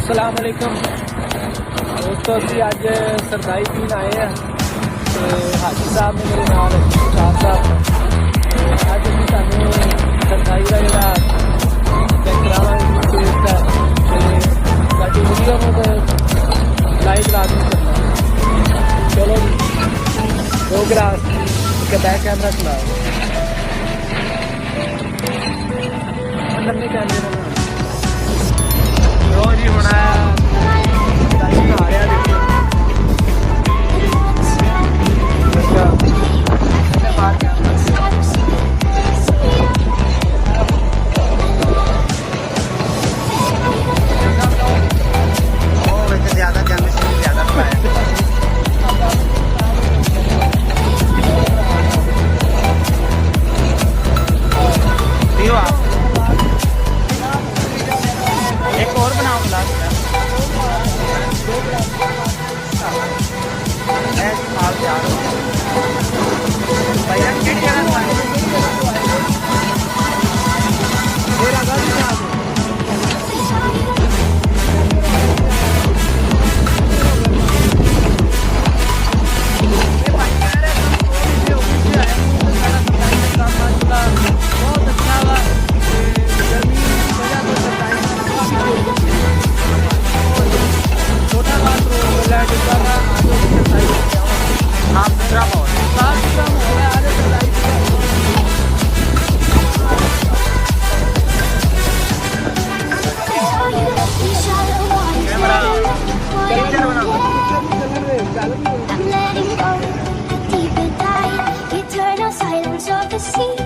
अस्सलाम वालेकुम दोस्तों, अभी अज सरदाई पीन आए हैं तो हाजी साहब ने मेरे नाल साथ साहब अज अभी सानू सरदाई का जोड़ा करावांगे टेस्ट है बाकी वीडियो को लाइक लाजमी करना। चलो जी, 2 गिलास के बैक कैमरा चलाओ लम्बे कैमरे में लो जी होना I'm letting go, the deeper dive, eternal silence of the sea.